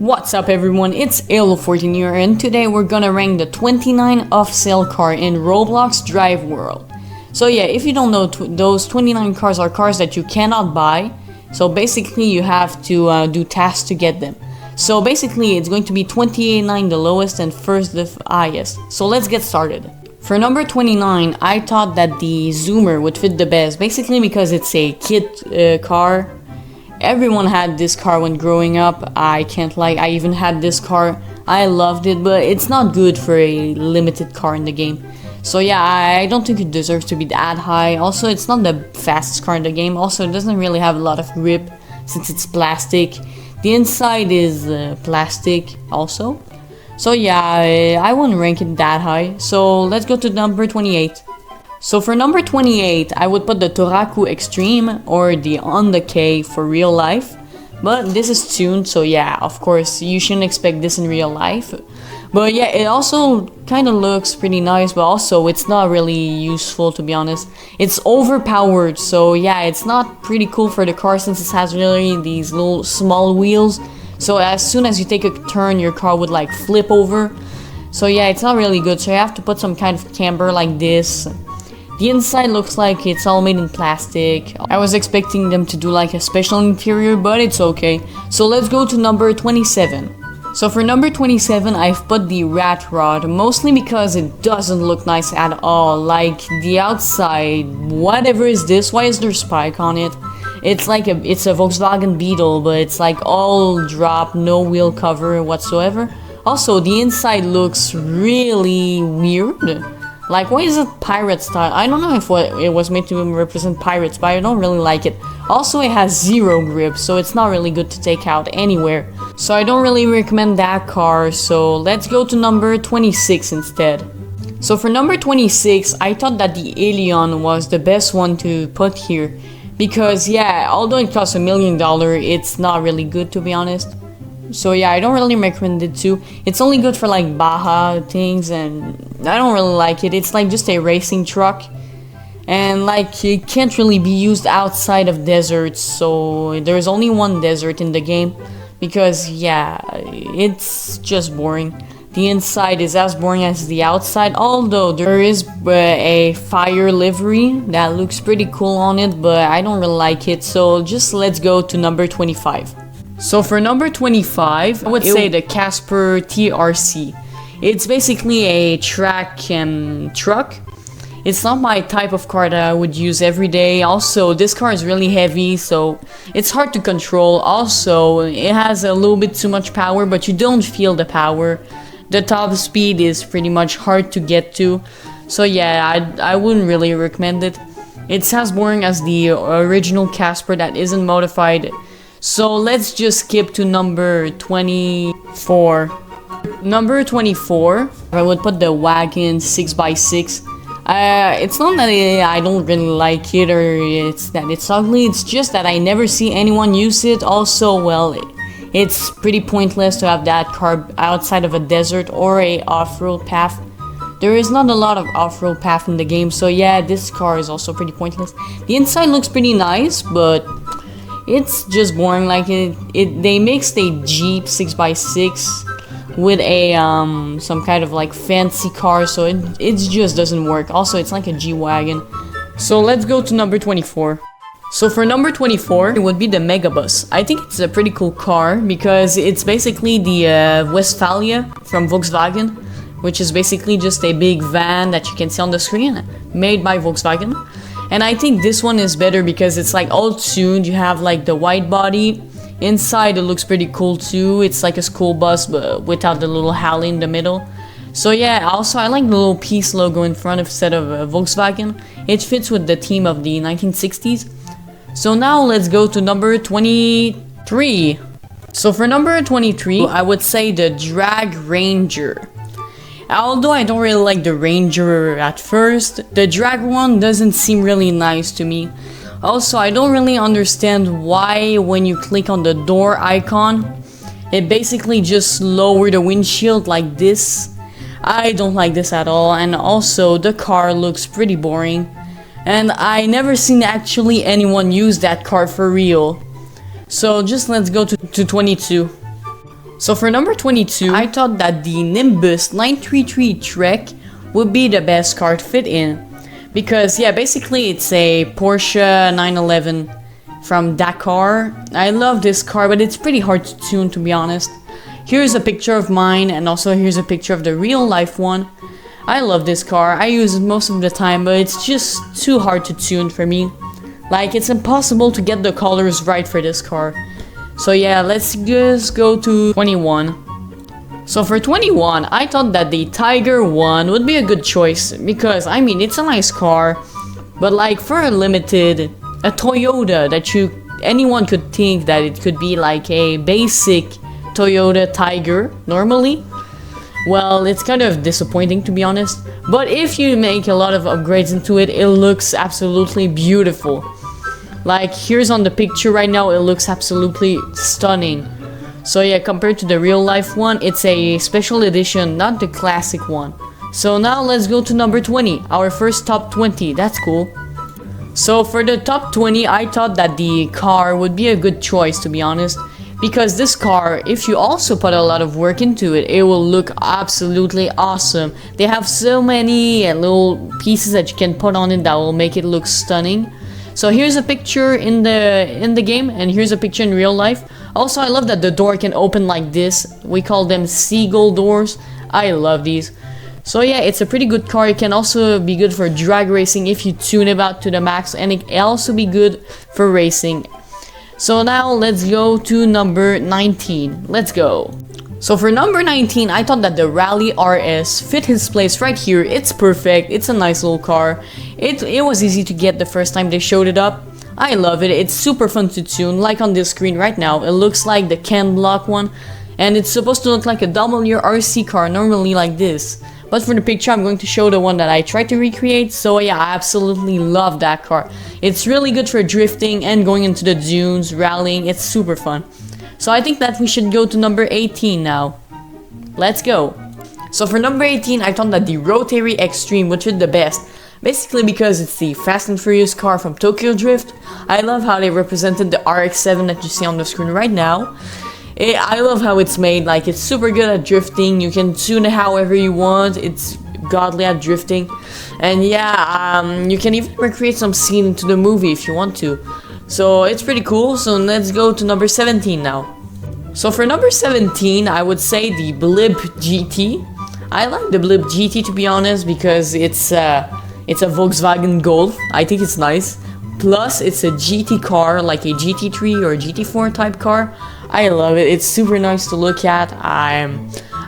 What's up everyone, it's Alo14 here, and today we're gonna rank the 29 off-sale car in Roblox Driveworld. So yeah, if you don't know, those 29 cars are cars that you cannot buy. So basically you have to do tasks to get them. So basically it's going to be 28.9 the lowest and first the highest. So let's get started. For number 29, I thought that the Zoomer would fit the best, basically because it's a kid car. Everyone had this car when growing up. I can't lie, I even had this car. I loved it, but it's not good for a limited car in the game. So yeah, I don't think it deserves to be that high. Also, it's not the fastest car in the game. Also, it doesn't really have a lot of grip since it's plastic. The inside is plastic also. So yeah, I wouldn't rank it that high. So let's go to number 28. So for number 28, I would put the Toraku Extreme or the On the K for real life. But this is tuned, so yeah, of course, you shouldn't expect this in real life. But yeah, it also kind of looks pretty nice, but also it's not really useful, to be honest. It's overpowered, so yeah, it's not pretty cool for the car since it has really these little small wheels. So as soon as you take a turn, your car would like flip over. So yeah, it's not really good, so you have to put some kind of camber like this. The inside looks like it's all made in plastic. I was expecting them to do like a special interior, but it's okay. So let's go to number 27. So for number 27, I've put the rat rod, mostly because it doesn't look nice at all. Like the outside, whatever is this? Why is there spike on it? It's like it's a Volkswagen Beetle, but it's like all drop, no wheel cover whatsoever. Also, the inside looks really weird. Like, why is it pirate style? I don't know if it was made to represent pirates, but I don't really like it. Also, it has zero grip, so it's not really good to take out anywhere. So I don't really recommend that car, so let's go to number 26 instead. So for number 26, I thought that the Alien was the best one to put here. Because yeah, although it costs $1 million, it's not really good, to be honest. So yeah, I don't really recommend it too. It's only good for like Baja things, and I don't really like it. It's like just a racing truck, and like it can't really be used outside of deserts. So there's only one desert in the game, because yeah, it's just boring. The inside is as boring as the outside, although there is a fire livery that looks pretty cool on it, but I don't really like it. So just let's go to number 25. So for number 25, I would say the Casper TRC. It's basically a track truck. It's not my type of car that I would use every day. Also, this car is really heavy, so it's hard to control. Also, it has a little bit too much power, but you don't feel the power. The top speed is pretty much hard to get to. So yeah, I wouldn't really recommend it. It's as boring as the original Casper that isn't modified. So let's just skip to number 24. Number 24, I would put the Wagon 6x6. It's not that I don't really like it or it's that it's ugly, it's just that I never see anyone use it. Also, well, it's pretty pointless to have that car outside of a desert or a off-road path. There is not a lot of off-road path in the game, so yeah, this car is also pretty pointless. The inside looks pretty nice, but it's just boring. Like they mixed a Jeep 6x6 with a some kind of like fancy car, so it just doesn't work. Also, it's like a G-Wagon. So let's go to number 24. So for number 24, it would be the Megabus. I think it's a pretty cool car because it's basically the Westphalia from Volkswagen, which is basically just a big van that you can see on the screen, made by Volkswagen. And I think this one is better because it's like all tuned. You have like the white body. Inside it looks pretty cool too. It's like a school bus but without the little Halley in the middle. So yeah, also I like the little peace logo in front instead of Volkswagen. It fits with the theme of the 1960s. So now let's go to number 23. So for number 23, I would say the Drag Ranger. Although I don't really like the Ranger at first, the drag one doesn't seem really nice to me. Also, I don't really understand why when you click on the door icon, it basically just lower the windshield like this. I don't like this at all, and also the car looks pretty boring. And I never seen actually anyone use that car for real. So just let's go to 22. So for number 22, I thought that the Nimbus 933 Trek would be the best car to fit in. Because yeah, basically it's a Porsche 911 from Dakar. I love this car, but it's pretty hard to tune, to be honest. Here's a picture of mine, and also here's a picture of the real life one. I love this car. I use it most of the time, but it's just too hard to tune for me. Like, it's impossible to get the colors right for this car. So yeah, let's just go to 21. So for 21, I thought that the Tiger 1 would be a good choice because, I mean, it's a nice car, but like for a limited, a Toyota that anyone could think that it could be like a basic Toyota Tiger normally, well, it's kind of disappointing, to be honest. But if you make a lot of upgrades into it, it looks absolutely beautiful. Like, here's on the picture right now, it looks absolutely stunning. So yeah, compared to the real life one, it's a special edition, not the classic one. So now let's go to number 20, our first top 20, that's cool. So for the top 20, I thought that the car would be a good choice, to be honest. Because this car, if you also put a lot of work into it, it will look absolutely awesome. They have so many little pieces that you can put on it that will make it look stunning. So here's a picture in the game, and here's a picture in real life. Also, I love that the door can open like this. We call them seagull doors. I love these. So yeah, it's a pretty good car. It can also be good for drag racing if you tune it out to the max, and it can also be good for racing. So now let's go to number 19. Let's go. So for number 19, I thought that the Rally RS fit his place right here. It's perfect. It's a nice little car. It was easy to get the first time they showed it up. I love it. It's super fun to tune, like on this screen right now. It looks like the Ken Block one, and it's supposed to look like a WRC car, normally like this. But for the picture, I'm going to show the one that I tried to recreate. So yeah, I absolutely love that car. It's really good for drifting and going into the dunes, rallying. It's super fun. So I think that we should go to number 18 now. Let's go. So for number 18, I thought that the Toraku Extreme would fit the best. Basically because it's the Fast and Furious car from Tokyo Drift. I love how they represented the RX-7 that you see on the screen right now. I love how it's made. Like, it's super good at drifting. You can tune it however you want. It's godly at drifting. And yeah, you can even recreate some scene into the movie if you want to. So it's pretty cool. So let's go to number 17 now. So for number 17, I would say the Blimp GT. I like the Blimp GT, to be honest, because it's a Volkswagen Golf. I think it's nice. Plus, it's a GT car, like a GT3 or GT4 type car. I love it. It's super nice to look at.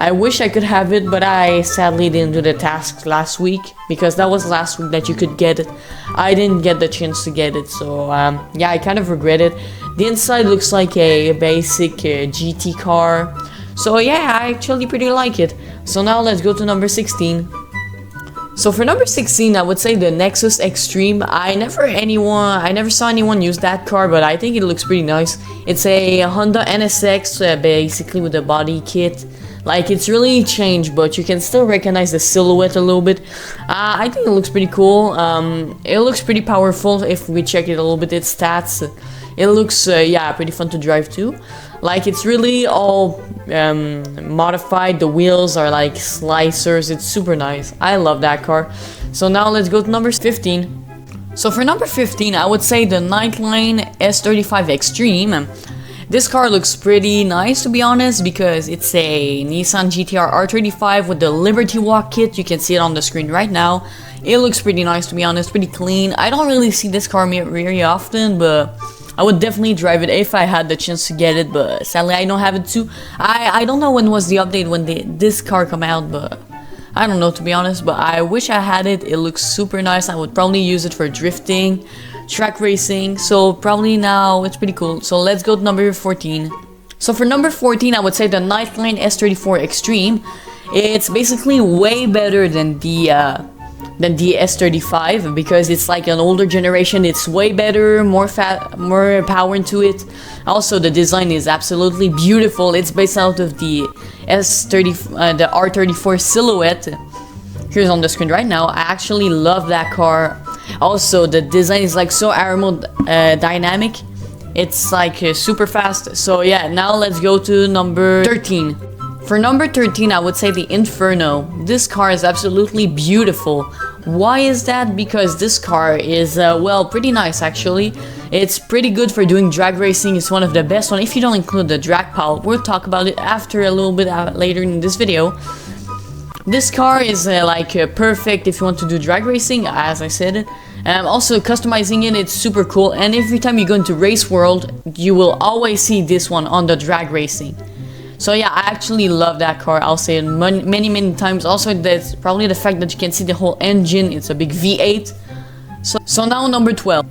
I wish I could have it, but I sadly didn't do the task last week, because that was last week that you could get it. I didn't get the chance to get it, so yeah, I kind of regret it. The inside looks like a basic GT car. So yeah, I actually pretty like it. So now let's go to number 16. So for number 16, I would say the Nexus Extreme. I never saw anyone use that car, but I think it looks pretty nice. It's a Honda NSX, basically with a body kit. Like, it's really changed, but you can still recognize the silhouette a little bit. I think it looks pretty cool. It looks pretty powerful if we check it a little bit, its stats. It looks, yeah, pretty fun to drive too. Like, it's really all modified. The wheels are like slicers. It's super nice. I love that car. So now let's go to number 15. So for number 15, I would say the Nightline S35 Extreme. This car looks pretty nice, to be honest, because it's a Nissan GTR R35 with the Liberty Walk kit. You can see it on the screen right now. It looks pretty nice, to be honest, pretty clean. I don't really see this car very often, but I would definitely drive it if I had the chance to get it, but sadly I don't have it too. I don't know when was the update when this car come out, but I don't know, to be honest, but I wish I had it. It looks super nice. I would probably use it for drifting, track racing, so probably now it's pretty cool. So let's go to number 14. So for number 14, I would say the Nightline S34 Extreme. It's basically way better than the S35 because it's like an older generation. It's way better, more power into it. Also, the design is absolutely beautiful. It's based out of the the R34 silhouette. Here's on the screen right now. I actually love that car. Also, the design is like so aerodynamic. It's like super fast. So yeah, now let's go to number 13. For number 13, I would say the Inferno. This car is absolutely beautiful. Why is that? Because this car is, well, pretty nice actually. It's pretty good for doing drag racing. It's one of the best one if you don't include the drag pile. We'll talk about it after a little bit later in this video. This car is perfect if you want to do drag racing, as I said. Also customizing it, it's super cool. And every time you go into Race World, you will always see this one on the drag racing. So yeah, I actually love that car. I'll say it many times. Also, that's probably the fact that you can see the whole engine. It's a big V8. So now number 12.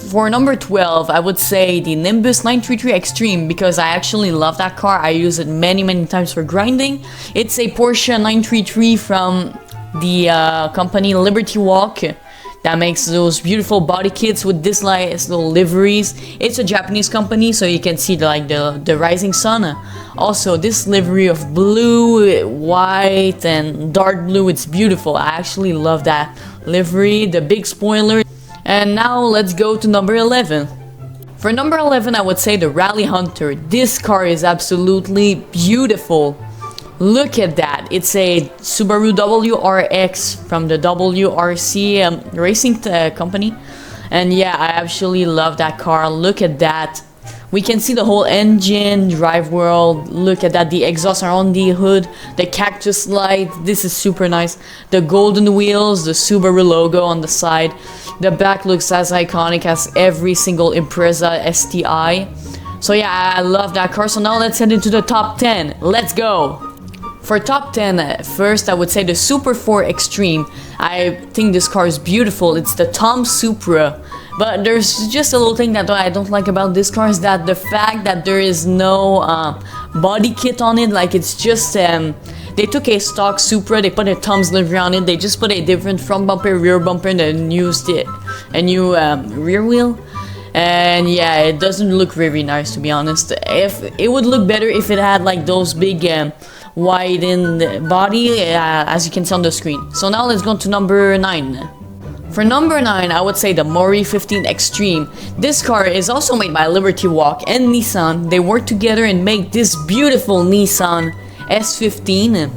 For number 12, I would say the Nimbus 933 Extreme, because I actually love that car. I use it many times for grinding. It's a Porsche 933 from the company Liberty Walk that makes those beautiful body kits with this little liveries. It's a Japanese company, so you can see the rising sun. Also, this livery of blue, white, and dark blue, it's beautiful. I actually love that livery, the big spoiler. And now let's go to number 11. For number 11, I would say the Rally Hunter. This car is absolutely beautiful. Look at that. It's a Subaru WRX from the WRC racing company. And yeah, I actually love that car. Look at that. We can see the whole engine, Driveworld. Look at that. The exhausts are on the hood. The cactus light. This is super nice. The golden wheels. The Subaru logo on the side. The back looks as iconic as every single Impreza STI. So yeah, I love that car. So now let's head into the top 10. Let's go. For top 10, first I would say the Super 4 Extreme. I think this car is beautiful. It's the Tom Supra. But there's just a little thing that I don't like about this car, is that the fact that there is no body kit on it. Like, it's just they took a stock Supra, they put a Tom's livery on it, they just put a different front bumper, rear bumper, and then used a new rear wheel. And yeah, it doesn't look very nice, to be honest. If it would look better if it had like those big widened body, as you can see on the screen. So now let's go to number 9. For number 9, I would say the Mori 15 Extreme. This car is also made by Liberty Walk and Nissan. They work together and make this beautiful Nissan S15.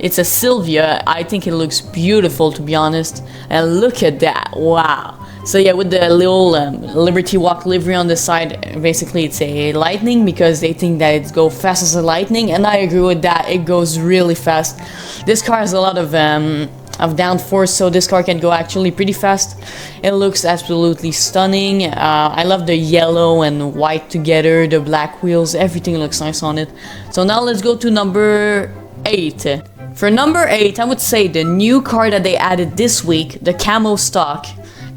It's a Silvia. I think it looks beautiful, to be honest. And look at that. Wow. So yeah, with the little Liberty Walk livery on the side, basically it's a lightning, because they think that it goes fast as a lightning, and I agree with that. It goes really fast. This car has a lot of downforce, so this car can go actually pretty fast. It looks absolutely stunning. I love the yellow and white together, the black wheels, everything looks nice on it. So now let's go to number 8. For number 8, I would say the new car that they added this week, the Camo Stock.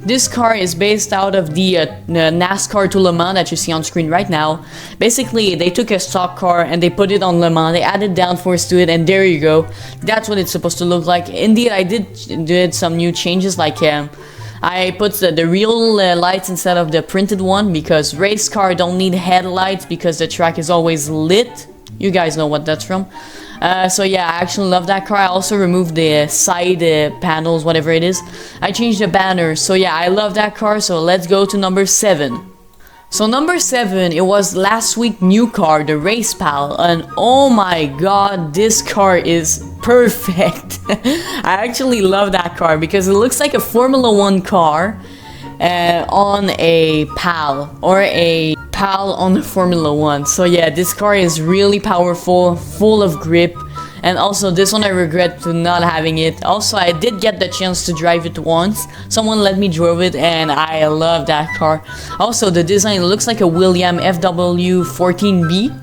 This car is based out of the NASCAR to Le Mans that you see on screen right now. Basically, they took a stock car and they put it on Le Mans. They added downforce to it, and there you go. That's what it's supposed to look like. Indeed, I did some new changes, like I put the real lights instead of the printed one, because race car don't need headlights because the track is always lit. You guys know what that's from. So yeah, I actually love that car. I also removed the side panels, whatever it is. I changed the banner. So yeah, I love that car. So let's go to number 7. So number 7, it was last week new car, the Race Pal, and oh my god, this car is perfect. I actually love that car because it looks like a Formula 1 car on a PAL, or a PAL on the Formula 1. So yeah, this car is really powerful, full of grip, and also this one I regret to not having it. Also, I did get the chance to drive it once. Someone let me drive it and I love that car. Also, the design looks like a William FW14B.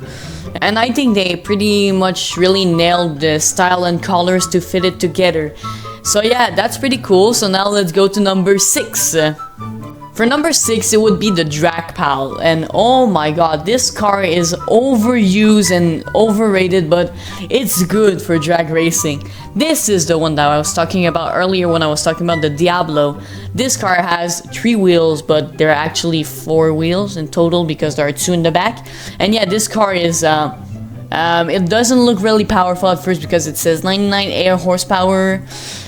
And I think they pretty much really nailed the style and colors to fit it together. So yeah, that's pretty cool. So now let's go to number 6. For number 6, it would be the Drag Pal, and oh my god, this car is overused and overrated, but it's good for drag racing. This is the one that I was talking about earlier when I was talking about the Diablo. This car has 3 wheels, but there are actually 4 wheels in total because there are 2 in the back. And yeah, this car is It doesn't look really powerful at first because it says 99 air horsepower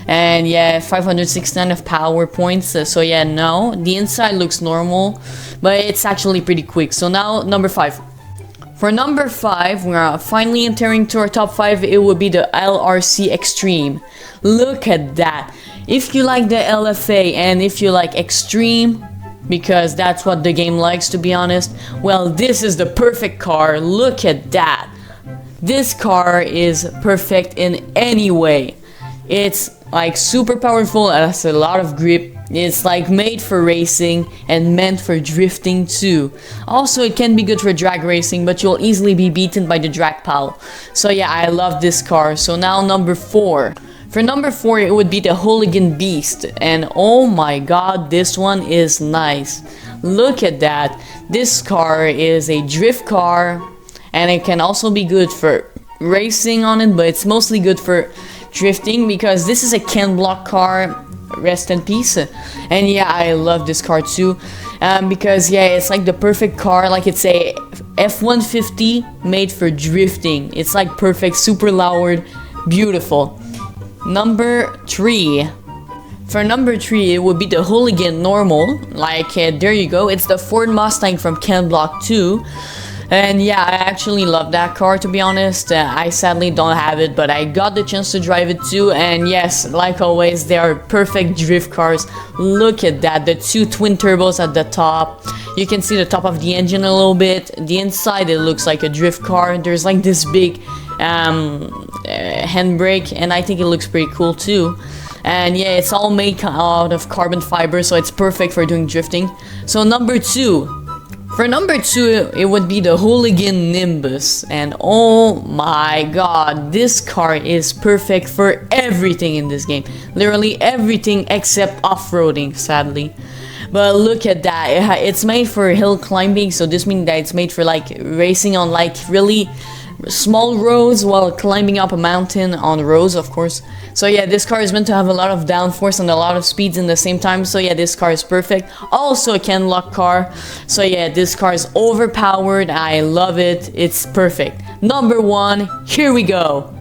and yeah, 569 of power points. So yeah, no, the inside looks normal, but it's actually pretty quick. So now number 5. For number 5, we're finally entering to our top 5. It would be the LRC Extreme. Look at that. If you like the LFA and if you like Extreme, because that's what the game likes, to be honest, well, this is the perfect car. Look at that. This car is perfect in any way. It's like super powerful, it has a lot of grip. It's like made for racing and meant for drifting too. Also, it can be good for drag racing, but you'll easily be beaten by the drag pal. So yeah, I love this car. So now number 4. For number 4, it would be the Hooligan Beast. And oh my god, this one is nice. Look at that. This car is a drift car, and it can also be good for racing on it, but it's mostly good for drifting because this is a Ken Block car. Rest in peace. And yeah, I love this car too, because yeah, it's like the perfect car. Like, it's a F-150 made for drifting. It's like perfect, super loud, beautiful. Number 3. For number 3, it would be the Hooligan Normal. Like, there you go. It's the Ford Mustang from Ken Block 2. And yeah, I actually love that car, to be honest. I sadly don't have it, but I got the chance to drive it too. And yes, like always, they are perfect drift cars. Look at that, the 2 twin turbos at the top. You can see the top of the engine a little bit. The inside, it looks like a drift car. There's like this big handbrake, and I think it looks pretty cool too. And yeah, it's all made out of carbon fiber, so it's perfect for doing drifting. So number 2. For number 2, it would be the Hooligan Nimbus. And oh my god, this car is perfect for everything in this game. Literally everything except off-roading, sadly. But look at that, it's made for hill climbing, so this means that it's made for like racing on like really small roads while climbing up a mountain on roads, of course. So yeah, this car is meant to have a lot of downforce and a lot of speeds in the same time. So yeah, this car is perfect. Also a Ken Block car. So yeah, this car is overpowered. I love it. It's perfect. Number 1, here we go.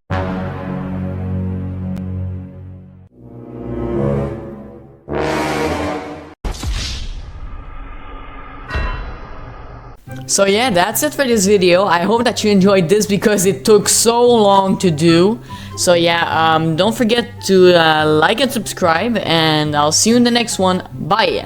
So yeah, that's it for this video. I hope that you enjoyed this because it took so long to do. So yeah, don't forget to like and subscribe, and I'll see you in the next one. Bye!